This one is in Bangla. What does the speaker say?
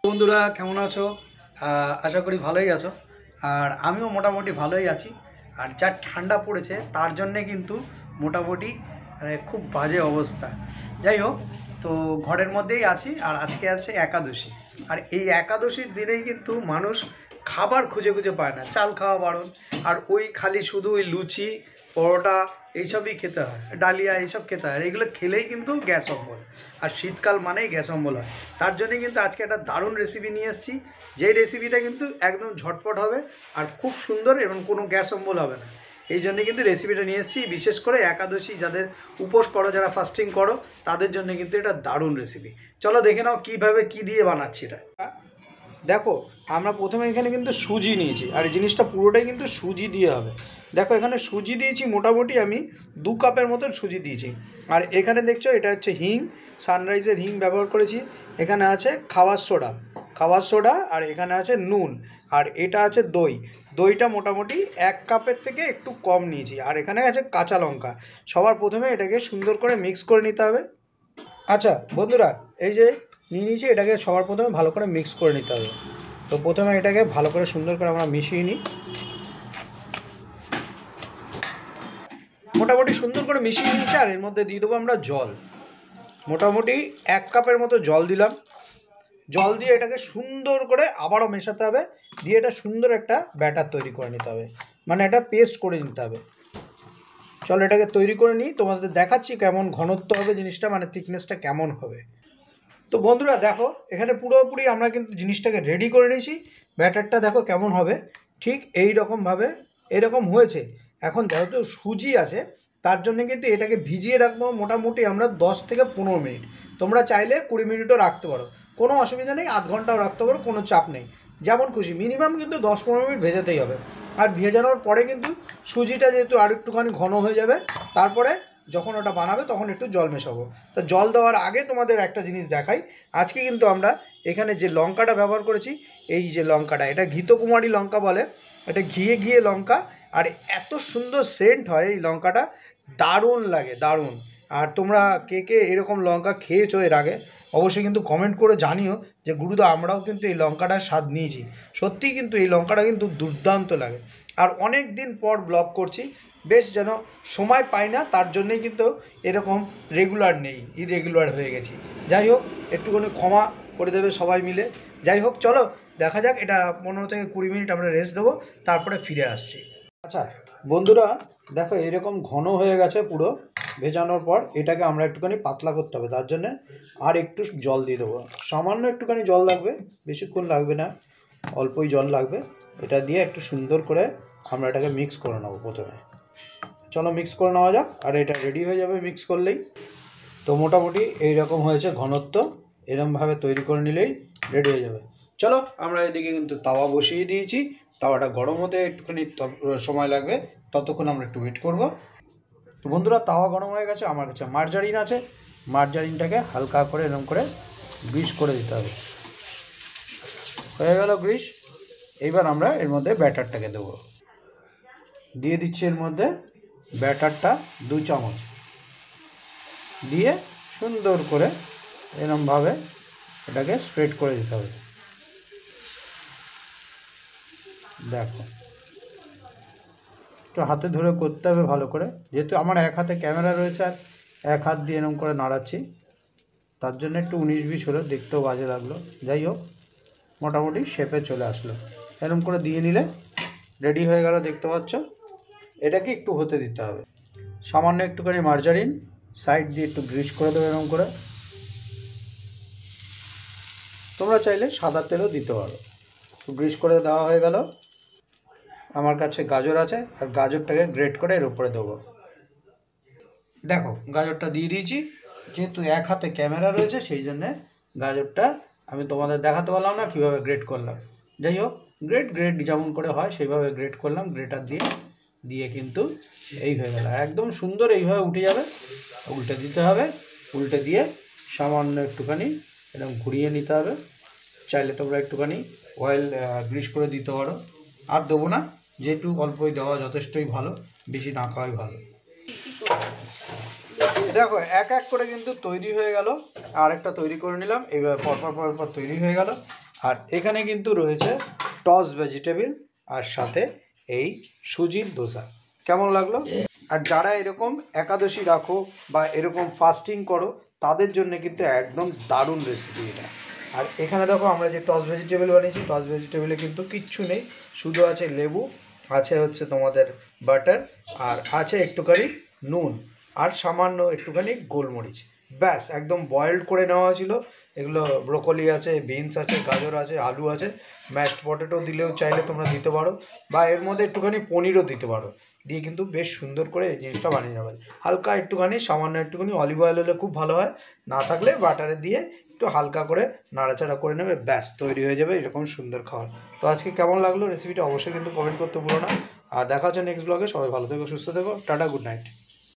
বন্ধুরা কেমন আছো? আশা করি ভালোই আছো। আর আমিও মোটামুটি ভালোই আছি। আর যা ঠান্ডা পড়েছে তার জন্যে কিন্তু মোটামুটি খুব বাজে অবস্থা। যাই হোক, তো ঘরের মধ্যেই আছি। আর আজকে আছে একাদশী। আর এই একাদশীর দিনেই কিন্তু মানুষ খাবার খুঁজে খুঁজে পায় না, চাল খাওয়া বারণ। আর ওই খালি শুধু ওই লুচি, পরোটা এইসবই খেতে হয়, ডালিয়া এইসব খেতে হয়। আর এইগুলো খেলেই কিন্তু গ্যাস অম্বল। আর শীতকাল মানেই গ্যাস অম্বল হয়। তার জন্যে কিন্তু আজকে একটা দারুণ রেসিপি নিয়ে এসেছি, যেই রেসিপিটা কিন্তু একদম ঝটপট হবে আর খুব সুন্দর এবং কোনো গ্যাস অম্বল হবে না। এই জন্যে কিন্তু রেসিপিটা নিয়ে এসেছি, বিশেষ করে একাদশী যাদের উপোস করো, যারা ফাস্টিং করো, তাদের জন্য কিন্তু এটা দারুণ রেসিপি। চলো দেখে নাও কীভাবে কী দিয়ে বানাচ্ছি এটা। দেখো, আমরা প্রথমে এখানে কিন্তু সুজি নিয়েছি। আর এই জিনিসটা পুরোটাই কিন্তু সুজি দিয়ে হবে। দেখো, এখানে সুজি দিয়েছি মোটামুটি আমি 2 কাপের মতন সুজি দিয়েছি। আর এখানে দেখছো এটা হচ্ছে হিং, সানরাইজের হিং ব্যবহার করেছি। এখানে আছে খাবার সোডা, আর এখানে আছে নুন, আর এটা আছে দই। দইটা মোটামুটি 1 কাপের থেকে একটু কম নিয়েছি। আর এখানে আছে কাঁচা লঙ্কা। সবার প্রথমে এটাকে সুন্দর করে মিক্স করে নিতে হবে। আচ্ছা বন্ধুরা, এই যে নিয়ে নিয়েছি, এটাকে সবার প্রথমে ভালো করে মিক্স করে নিতে হবে। তো প্রথমে এটাকে ভালো করে সুন্দর করে আমরা মিশিয়ে নিই। মোটামুটি সুন্দর করে মিশিয়ে নিয়েছি। আর এর মধ্যে দিয়ে দেবো আমরা জল। মোটামুটি 1 কাপের মতো জল দিলাম। জল দিয়ে এটাকে সুন্দর করে আবারও মেশাতে হবে। দিয়ে এটা সুন্দর একটা ব্যাটার তৈরি করে নিতে হবে, মানে এটা পেস্ট করে নিতে হবে। চলো এটাকে তৈরি করে নিই, তোমাদের দেখাচ্ছি কেমন ঘনত্ব হবে জিনিসটা, মানে থিকনেসটা কেমন হবে। তো বন্ধুরা দেখো, এখানে পুরোপুরি আমরা কিন্তু জিনিসটাকে রেডি করে নিয়েছি। ব্যাটারটা দেখো কেমন হবে, ঠিক এই রকমভাবে এরকম হয়েছে। এখন যেহেতু সুজি আছে, তার জন্য কিন্তু এটাকে ভিজিয়ে রাখবো মোটামুটি আমরা 10 থেকে 15 মিনিট। তোমরা চাইলে 20 মিনিটও রাখতে পারো, কোনো অসুবিধা নেই। আধ ঘন্টাও রাখতে পারো, কোনো চাপ নেই, যেমন খুশি। মিনিমাম কিন্তু 10-15 মিনিট ভেজাতেই হবে। আর ভেজানোর পরে কিন্তু সুজিটা যেহেতু আর একটুখানি ঘন হয়ে যাবে, তারপরে যখন ওটা বানাবে তখন একটু জল মেশাবো। তো জল দেওয়ার আগে তোমাদের একটা জিনিস দেখাই। আজকে কিন্তু আমরা এখানে যে লঙ্কাটা ব্যবহার করেছি, এই যে লঙ্কাটা, এটা ঘৃতকুমারী লঙ্কা বলে। এটা ঘিয়ে লঙ্কা। আর এত সুন্দর সেন্ট হয় এই লঙ্কাটা, দারুণ লাগে, দারুণ। আর তোমরা কে কে এরকম লঙ্কা খেয়েছো এর আগে, অবশ্যই কিন্তু কমেন্ট করে জানিও যে গুরুদা আমরাও কিন্তু এই লঙ্কাটার স্বাদ নিয়েছি। সত্যিই কিন্তু এই লঙ্কাটা কিন্তু দুর্দান্ত লাগে। আর অনেক দিন পর ব্লগ করছি, বেশ যেন সময় পাই না, তার জন্যেই কিন্তু এরকম রেগুলার নেই, ইরেগুলার হয়ে গেছি। যাই হোক, একটুখানি ক্ষমা করে দেবে সবাই মিলে। যাই হোক, চলো দেখা যাক। এটা 15 থেকে 20 মিনিট আমরা রেস্ট দেবো, তারপরে ফিরে আসছি। আচ্ছা বন্ধুরা দেখো, এরকম ঘন হয়ে গেছে পুরো ভেজানোর পর। এটাকে আমরা একটুখানি পাতলা করতে হবে, তার জন্যে আর একটু জল দিয়ে দেবো। সামান্য একটুখানি জল লাগবে, বেশিক্ষণ লাগবে না, অল্পই জল লাগবে। এটা দিয়ে একটু সুন্দর করে আমরা এটাকে মিক্স করে নেবো প্রথমে। চলো মিক্স করে নেওয়া যাক। আর এটা রেডি হয়ে যাবে মিক্স করলেই। তো মোটামুটি এইরকম হয়েছে ঘনত্ব, এরকমভাবে তৈরি করে নিলেই রেডি হয়ে যাবে। চলো, আমরা এদিকে কিন্তু তাওয়া বসিয়ে দিয়েছি। তাওয়াটা গরম হতে একটুখানি সময় লাগবে, ততক্ষণ আমরা একটু ওয়েট করব। তো বন্ধুরা, তাওয়া গরম হয়ে গেছে। আমার কাছে মার্জারিন আছে, মার্জারিনটাকে হালকা করে এরকম করে গ্রিস করে দিতে হবে। হয়ে গেল গ্রিস। এইবার আমরা এর মধ্যে ব্যাটারটাকে দেবো। দিয়ে দিচ্ছি এর মধ্যে ব্যাটারটা 2 চামচ দিয়ে সুন্দর করে এরমভাবে এটাকে স্প্রেড করে দিতে হবে। দেখো, একটু হাতে ধরে করতে হবে ভালো করে, যেহেতু আমার এক হাতে ক্যামেরা রয়েছে আর এক হাত দিয়ে এরকম করে নাড়াচ্ছি, তার জন্য একটু 19-20 হলো, দেখতেও বাজে লাগলো। যাই হোক, মোটামুটি শেপে চলে আসলো। এরকম করে দিয়ে নিলে রেডি হয়ে গেল, দেখতে পাচ্ছ। এটাকে একটু হতে দিতে হবে। সামান্য একটুখানি মার্জারিন সাইড দিয়ে একটু গ্রিস করে দেবে এরকম করে। তোমরা চাইলে সাদা তেলও দিতে পারো। তো গ্রিস করে দেওয়া হয়ে গেল। আমার কাছে গাজর আছে, আর গাজরটাকে গ্রেট করে এর উপরে দেবো। দেখো, গাজরটা দিয়ে দিয়েছি। যেহেতু এক হাতে ক্যামেরা রয়েছে, সেই জন্যে গাজরটা আমি তোমাদের দেখাতে পারলাম না কীভাবে গ্রেট করলাম। যাই হোক, গ্রেট যেমন করে হয় সেইভাবে গ্রেট করলাম, গ্রেটার দিয়ে কিন্তু এই হয়ে গেল একদম সুন্দর। এইভাবে উঠে যাবে, উল্টে দিতে হবে। উল্টে দিয়ে সামান্য একটুখানি এরকম ঘুরিয়ে নিতে হবে। চাইলে তোমরা একটুখানি অয়েল গ্রিস করে দিতে পারো। আর দেবো না, যেহেতু অল্পই দেওয়া যথেষ্টই ভালো, বেশি না খাওয়াই ভালো। দেখো, এক এক করে কিন্তু তৈরি হয়ে গেল। আর একটা তৈরি করে নিলাম, এইভাবে পরপর তৈরি হয়ে গেল। আর এখানে কিন্তু রয়েছে টস ভেজিটেবল আর সাথে এই সুজির ধোসা। কেমন লাগলো? আর যারা এরকম একাদশী রাখো বা এরকম ফাস্টিং করো তাদের জন্য কিন্তু একদম দারুণ রেসিপি এটা। আর এখানে দেখো আমরা যে টস ভেজিটেবল বানিয়েছি, টস ভেজিটেবলে কিন্তু কিচ্ছু নেই, শুধু আছে লেবু, আছে হচ্ছে তোমাদের বাটার, আর আছে একটুখানি নুন, আর সামান্য একটুখানি গোলমরিচ, ব্যাস একদম বয়েলড করে নেওয়া হয়েছিল। এগুলো ব্রোকলি আছে, বিনস আছে, গাজর আছে, আলু আছে, ম্যাশড পটেটো দিলেও চাইলে তোমরা দিতে পারো, বা এর মধ্যে একটুখানি পনিরও দিতে পারো, দিয়ে কিন্তু বেশ সুন্দর করে এই জিনিসটা বানিয়ে যাবে। হালকা একটুখানি সামান্য একটুখানি অলিভ অয়েল হলে খুব ভালো হয়, না থাকলে বাটারে দিয়ে একটু হালকা করে নাড়াচাড়া করে নেবে, ব্যাস তৈরি হয়ে যাবে এরকম সুন্দর খাবার। তো আজকে কেমন লাগলো রেসিপিটা অবশ্যই কিন্তু কমেন্ট করতে ভুলো না। আর দেখা হচ্ছে নেক্সট ব্লগে। সবাই ভালো থেকো, সুস্থ থেকো, টাটা, গুড নাইট।